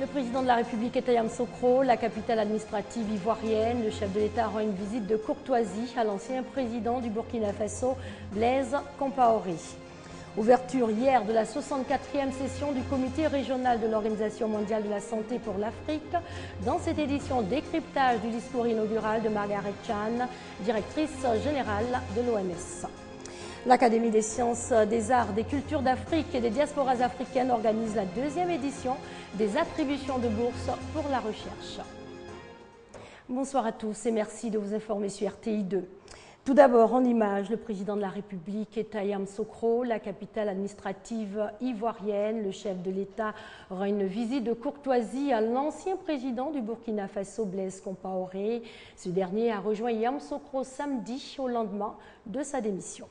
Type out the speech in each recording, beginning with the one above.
Le président de la République est à Yamoussoukro, la capitale administrative ivoirienne. Le chef de l'État rend une visite de courtoisie à l'ancien président du Burkina Faso, Blaise Compaoré. Ouverture hier de la 64e session du comité régional de l'Organisation mondiale de la santé pour l'Afrique. Dans cette édition, décryptage du discours inaugural de Margaret Chan, directrice générale de l'OMS. L'Académie des sciences, des arts, des cultures d'Afrique et des diasporas africaines organise la deuxième édition des attributions de bourses pour la recherche. Bonsoir à tous et merci de vous informer sur RTI 2. Tout d'abord, en images, le président de la République est à Yamoussoukro, la capitale administrative ivoirienne. Le chef de l'État rend une visite de courtoisie à l'ancien président du Burkina Faso, Blaise Compaoré. Ce dernier a rejoint Yamoussoukro samedi au lendemain de sa démission.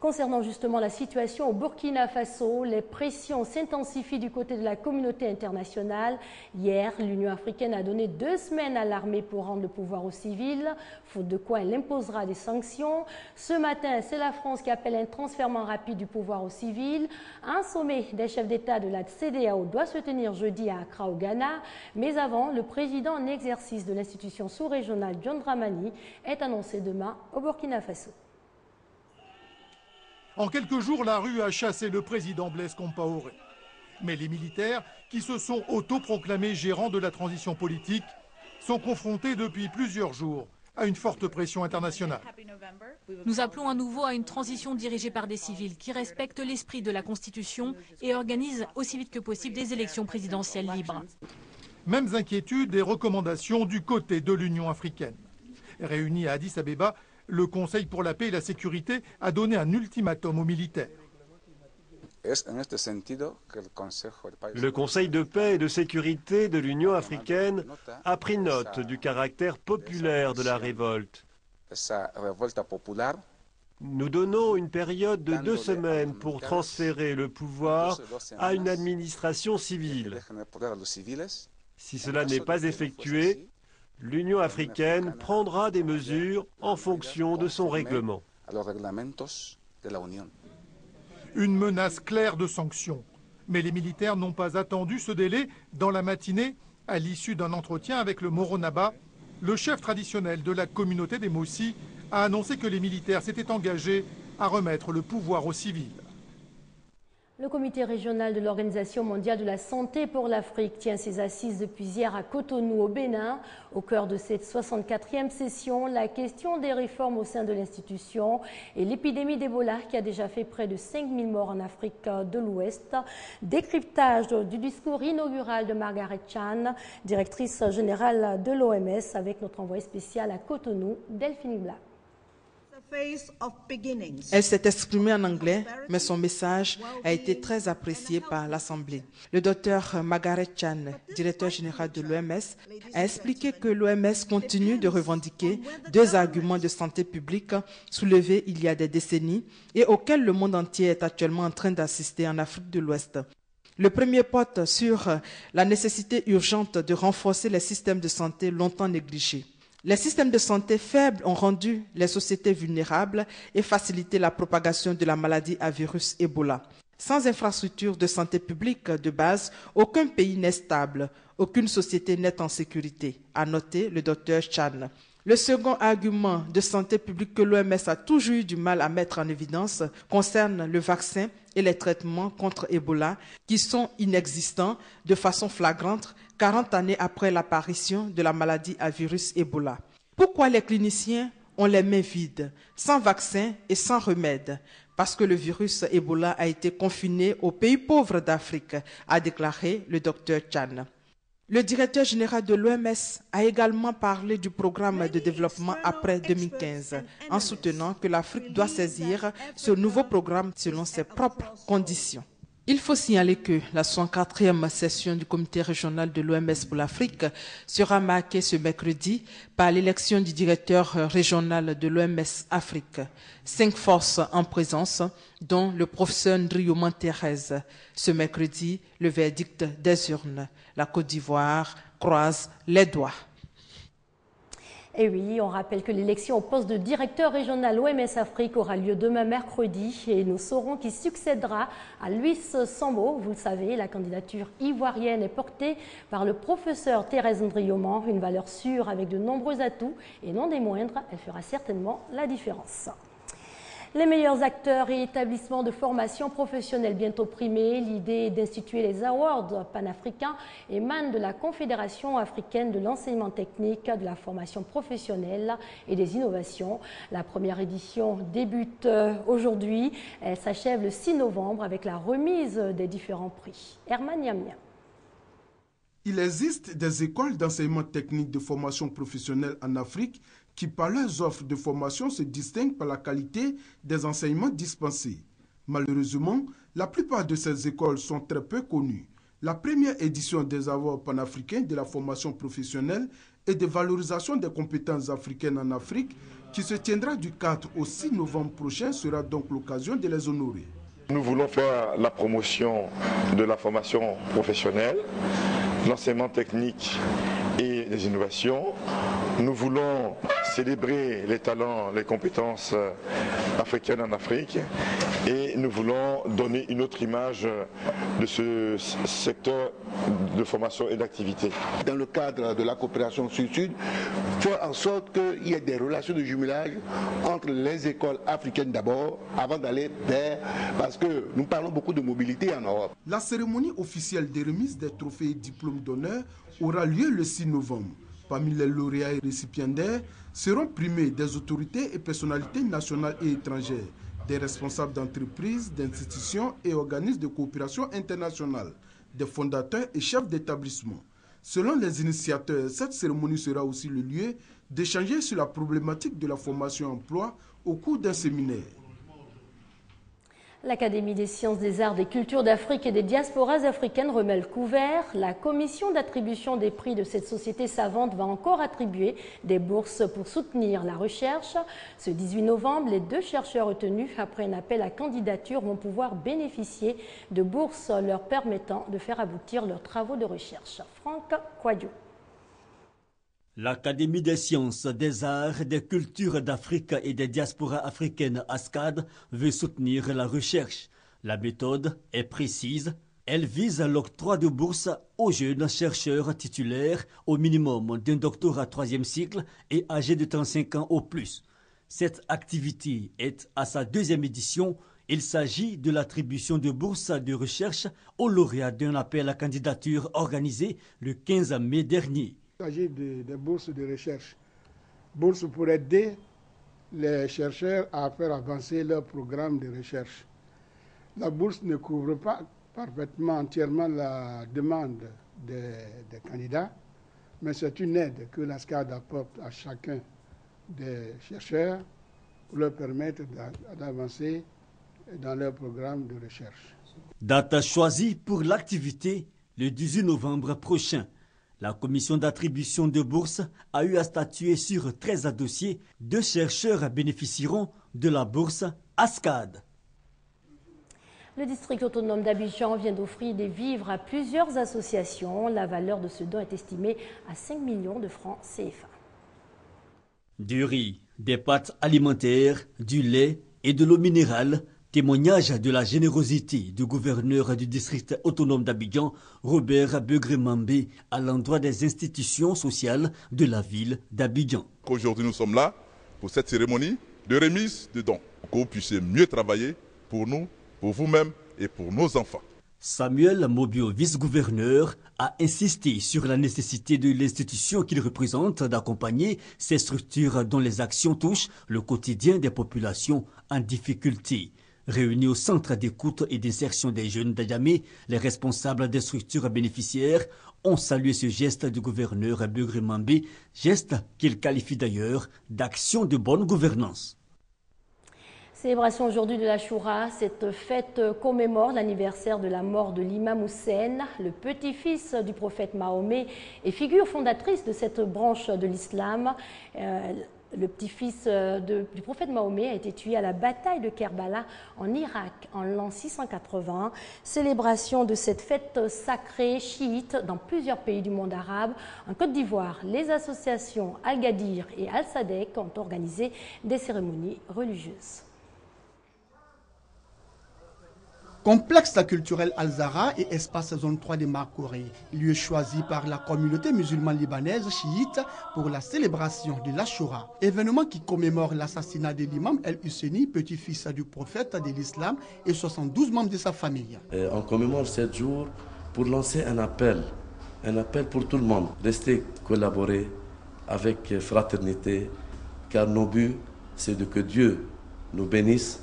Concernant justement la situation au Burkina Faso, les pressions s'intensifient du côté de la communauté internationale. Hier, l'Union africaine a donné 2 semaines à l'armée pour rendre le pouvoir aux civils, faute de quoi elle imposera des sanctions. Ce matin, c'est la France qui appelle un transfèrement rapide du pouvoir aux civils. Un sommet des chefs d'État de la CEDEAO doit se tenir jeudi à Accra, au Ghana. Mais avant, le président en exercice de l'institution sous-régionale, John Dramani, est annoncé demain au Burkina Faso. En quelques jours, la rue a chassé le président Blaise Compaoré. Mais les militaires, qui se sont autoproclamés gérants de la transition politique, sont confrontés depuis plusieurs jours à une forte pression internationale. Nous appelons à nouveau à une transition dirigée par des civils qui respectent l'esprit de la Constitution et organisent aussi vite que possible des élections présidentielles libres. Mêmes inquiétudes et recommandations du côté de l'Union africaine. Réunis à Addis Abeba, le Conseil pour la paix et la sécurité a donné un ultimatum aux militaires. Le Conseil de paix et de sécurité de l'Union africaine a pris note du caractère populaire de la révolte. Nous donnons une période de 2 semaines pour transférer le pouvoir à une administration civile. Si cela n'est pas effectué, l'Union africaine prendra des mesures en fonction de son règlement. Une menace claire de sanctions. Mais les militaires n'ont pas attendu ce délai. Dans la matinée, à l'issue d'un entretien avec le Moronaba, le chef traditionnel de la communauté des Mossi a annoncé que les militaires s'étaient engagés à remettre le pouvoir aux civils. Le comité régional de l'Organisation mondiale de la santé pour l'Afrique tient ses assises depuis hier à Cotonou au Bénin. Au cœur de cette 64e session, la question des réformes au sein de l'institution et l'épidémie d'Ebola qui a déjà fait près de 5000 morts en Afrique de l'Ouest. Décryptage du discours inaugural de Margaret Chan, directrice générale de l'OMS, avec notre envoyé spécial à Cotonou, Delphine Blas. Elle s'est exprimée en anglais, mais son message a été très apprécié par l'Assemblée. Le docteur Margaret Chan, directeur général de l'OMS, a expliqué que l'OMS continue de revendiquer 2 arguments de santé publique soulevés il y a des décennies et auxquels le monde entier est actuellement en train d'assister en Afrique de l'Ouest. Le premier porte sur la nécessité urgente de renforcer les systèmes de santé longtemps négligés. Les systèmes de santé faibles ont rendu les sociétés vulnérables et facilité la propagation de la maladie à virus Ebola. Sans infrastructure de santé publique de base, aucun pays n'est stable, aucune société n'est en sécurité, a noté le docteur Chan. Le second argument de santé publique que l'OMS a toujours eu du mal à mettre en évidence concerne le vaccin et les traitements contre Ebola qui sont inexistants de façon flagrante 40 années après l'apparition de la maladie à virus Ebola. Pourquoi les cliniciens ont les mains vides, sans vaccin et sans remède? Parce que le virus Ebola a été confiné aux pays pauvres d'Afrique, a déclaré le docteur Chan. Le directeur général de l'OMS a également parlé du programme de développement après 2015, en soutenant que l'Afrique doit saisir ce nouveau programme selon ses propres conditions. Il faut signaler que la 64e session du comité régional de l'OMS pour l'Afrique sera marquée ce mercredi par l'élection du directeur régional de l'OMS Afrique. 5 forces en présence, dont le professeur Ndriyo Thérèse. Ce mercredi, le verdict des urnes. La Côte d'Ivoire croise les doigts. Et oui, on rappelle que l'élection au poste de directeur régional OMS Afrique aura lieu demain mercredi et nous saurons qui succédera à Luis Sambo. Vous le savez, la candidature ivoirienne est portée par le professeur Thérèse Ndrioman, une valeur sûre avec de nombreux atouts et non des moindres, elle fera certainement la différence. Les meilleurs acteurs et établissements de formation professionnelle bientôt primés. L'idée d'instituer les awards panafricains émane de la Confédération africaine de l'enseignement technique, de la formation professionnelle et des innovations. La première édition débute aujourd'hui. Elle s'achève le 6 novembre avec la remise des différents prix. Herman Yamia. Il existe des écoles d'enseignement technique de formation professionnelle en Afrique qui, par leurs offres de formation, se distinguent par la qualité des enseignements dispensés. Malheureusement, la plupart de ces écoles sont très peu connues. La première édition des Awards panafricains de la formation professionnelle et de valorisation des compétences africaines en Afrique, qui se tiendra du 4 au 6 novembre prochain, sera donc l'occasion de les honorer. Nous voulons faire la promotion de la formation professionnelle, l'enseignement technique et les innovations. Nous voulons célébrer les talents, les compétences africaines en Afrique et nous voulons donner une autre image de ce secteur de formation et d'activité. Dans le cadre de la coopération sud-sud, faire en sorte qu'il y ait des relations de jumelage entre les écoles africaines d'abord, avant d'aller vers... Parce que nous parlons beaucoup de mobilité en Europe. La cérémonie officielle de remise des trophées et diplômes d'honneur aura lieu le 6 novembre. Parmi les lauréats et récipiendaires seront primés des autorités et personnalités nationales et étrangères, des responsables d'entreprises, d'institutions et organismes de coopération internationale, des fondateurs et chefs d'établissement. Selon les initiateurs, cette cérémonie sera aussi le lieu d'échanger sur la problématique de la formation et emploi au cours d'un séminaire. L'Académie des sciences, des arts, des cultures d'Afrique et des diasporas africaines remet le couvert. La commission d'attribution des prix de cette société savante va encore attribuer des bourses pour soutenir la recherche. Ce 18 novembre, les 2 chercheurs retenus après un appel à candidature vont pouvoir bénéficier de bourses leur permettant de faire aboutir leurs travaux de recherche. Franck Kouadio. L'Académie des sciences, des arts, des cultures d'Afrique et des diasporas africaines ASCAD veut soutenir la recherche. La méthode est précise. Elle vise l'octroi de bourses aux jeunes chercheurs titulaires au minimum d'un doctorat 3e cycle et âgés de 35 ans au plus. Cette activité est à sa 2e édition. Il s'agit de l'attribution de bourses de recherche aux lauréats d'un appel à candidature organisé le 15 mai dernier. Il s'agit des bourses de recherche. Bourses pour aider les chercheurs à faire avancer leur programme de recherche. La bourse ne couvre pas parfaitement, entièrement la demande des candidats, mais c'est une aide que l'ASCAD apporte à chacun des chercheurs pour leur permettre d'avancer dans leur programme de recherche. Date choisie pour l'activité le 18 novembre prochain. La commission d'attribution de bourses a eu à statuer sur 13 dossiers. 2 chercheurs bénéficieront de la bourse ASCAD. Le district autonome d'Abidjan vient d'offrir des vivres à plusieurs associations. La valeur de ce don est estimée à 5 millions de francs CFA. Du riz, des pâtes alimentaires, du lait et de l'eau minérale. Témoignage de la générosité du gouverneur du district autonome d'Abidjan, Robert Begré-Mambé, à l'endroit des institutions sociales de la ville d'Abidjan. Aujourd'hui, nous sommes là pour cette cérémonie de remise de dons, pour que vous puissiez mieux travailler pour nous, pour vous-même et pour nos enfants. Samuel Mobio, vice-gouverneur, a insisté sur la nécessité de l'institution qu'il représente d'accompagner ces structures dont les actions touchent le quotidien des populations en difficulté. Réunis au centre d'écoute et d'insertion des jeunes d'Adjamé, les responsables des structures bénéficiaires ont salué ce geste du gouverneur Begré-Mambé, geste qu'il qualifie d'ailleurs d'action de bonne gouvernance. Célébration aujourd'hui de l'Achoura, cette fête commémore l'anniversaire de la mort de l'imam Hussein, le petit-fils du prophète Mahomet et figure fondatrice de cette branche de l'islam. Le petit-fils du prophète Mahomet a été tué à la bataille de Kerbala en Irak en l'an 680. Célébration de cette fête sacrée chiite dans plusieurs pays du monde arabe. En Côte d'Ivoire, les associations Al-Gadir et Al-Sadek ont organisé des cérémonies religieuses. Complexe culturel Al-Zahra et espace zone 3 de Marcoré, lieu choisi par la communauté musulmane libanaise chiite pour la célébration de l'Ashura, événement qui commémore l'assassinat de l'imam El-Husseini, petit-fils du prophète de l'islam, et 72 membres de sa famille. On commémore 7 jours pour lancer un appel pour tout le monde. Rester collaborer avec fraternité, car nos buts, c'est de que Dieu nous bénisse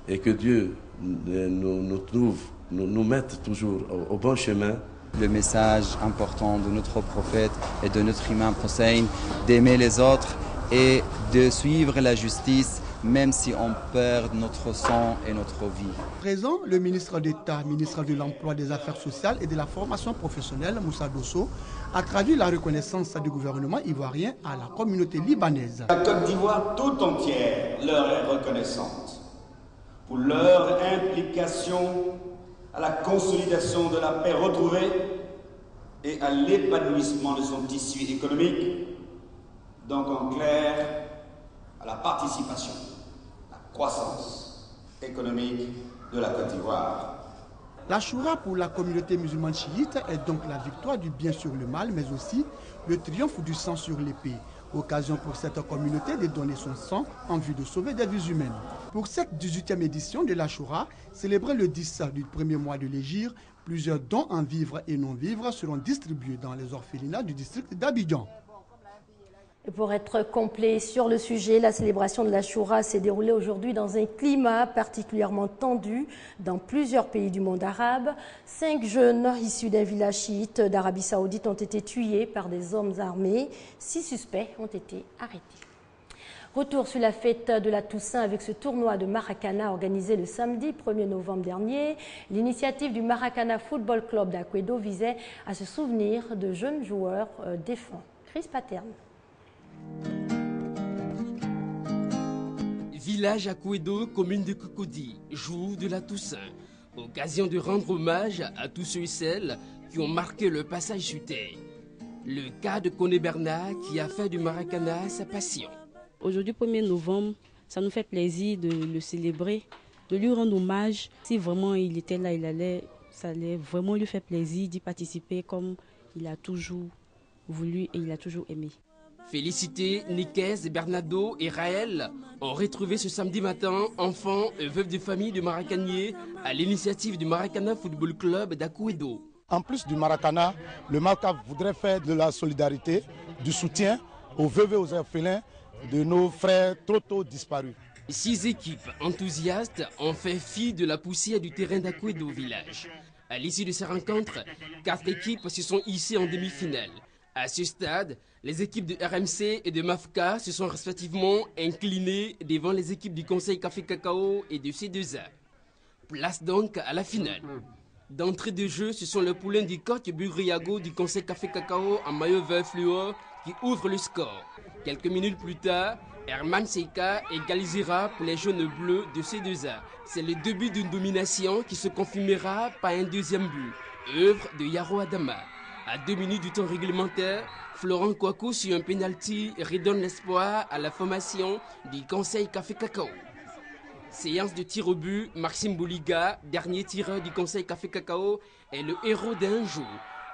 et que Dieu nous mette toujours au bon chemin. Le message important de notre prophète et de notre imam Hussein, d'aimer les autres et de suivre la justice, même si on perd notre sang et notre vie. Présent, le ministre d'État, ministre de l'Emploi, des Affaires sociales et de la formation professionnelle, Moussa Dosso, a traduit la reconnaissance du gouvernement ivoirien à la communauté libanaise. La Côte d'Ivoire tout entière leur est reconnaissante pour leur implication à la consolidation de la paix retrouvée et à l'épanouissement de son tissu économique, donc en clair, à la participation, à la croissance économique de la Côte d'Ivoire. L'Ashura pour la communauté musulmane chiite est donc la victoire du bien sur le mal, mais aussi le triomphe du sang sur l'épée. Occasion pour cette communauté de donner son sang en vue de sauver des vies humaines. Pour cette 18e édition de l'Ashura, célébrée le 10 du premier mois de l'Hégire, plusieurs dons en vivres et non-vivres seront distribués dans les orphelinats du district d'Abidjan. Et pour être complet sur le sujet, la célébration de l'Ashura s'est déroulée aujourd'hui dans un climat particulièrement tendu dans plusieurs pays du monde arabe. 5 jeunes issus d'un village chiite d'Arabie Saoudite ont été tués par des hommes armés. 6 suspects ont été arrêtés. Retour sur la fête de la Toussaint avec ce tournoi de Maracana organisé le samedi 1er novembre dernier. L'initiative du Maracana Football Club d'Aquedo visait à se souvenir de jeunes joueurs défunts. Chris Paterne. Village Akwédo, commune de Cocody, jour de la Toussaint. Occasion de rendre hommage à tous ceux et celles qui ont marqué le passage sur terre. Le cas de Koné Bernard qui a fait du Maracana sa passion. Aujourd'hui, 1er novembre, ça nous fait plaisir de le célébrer, de lui rendre hommage. Si vraiment il était là, ça allait vraiment lui faire plaisir d'y participer comme il a toujours voulu et il a toujours aimé. Félicité, Nicaise, Bernardo et Raël ont retrouvé ce samedi matin enfants et veuves de famille de Maracaniers à l'initiative du Maracana Football Club d'Akwédo. En plus du Maracana, le Marca voudrait faire de la solidarité, du soutien aux veuves et aux orphelins de nos frères trop tôt disparus. 6 équipes enthousiastes ont fait fi de la poussière du terrain d'Akwédo village. À l'issue de ces rencontres, 4 équipes se sont hissées en demi-finale. À ce stade, les équipes de RMC et de MAFCA se sont respectivement inclinées devant les équipes du Conseil Café Cacao et de C2A. Place donc à la finale. D'entrée de jeu, ce sont les poulains du coach Bugriago du Conseil Café Cacao en maillot vert fluo qui ouvrent le score. Quelques minutes plus tard, Herman Seika égalisera pour les jaunes bleus de C2A. C'est le début d'une domination qui se confirmera par un deuxième but, œuvre de Yaro Adama. À 2 minutes du temps réglementaire, Florent Kouakou sur un pénalty redonne l'espoir à la formation du Conseil Café Cacao. Séance de tir au but, Maxime Bouliga, dernier tireur du Conseil Café Cacao, est le héros d'un jour.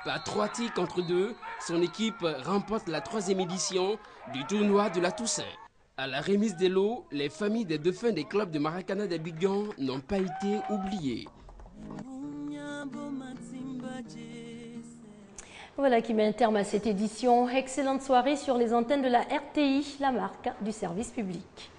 Par 3 tirs contre 2, son équipe remporte la 3e édition du tournoi de la Toussaint. À la remise des lots, les familles des défunts des clubs de Maracana d'Abidjan n'ont pas été oubliées. Voilà qui met un terme à cette édition. Excellente soirée sur les antennes de la RTI, la marque du service public.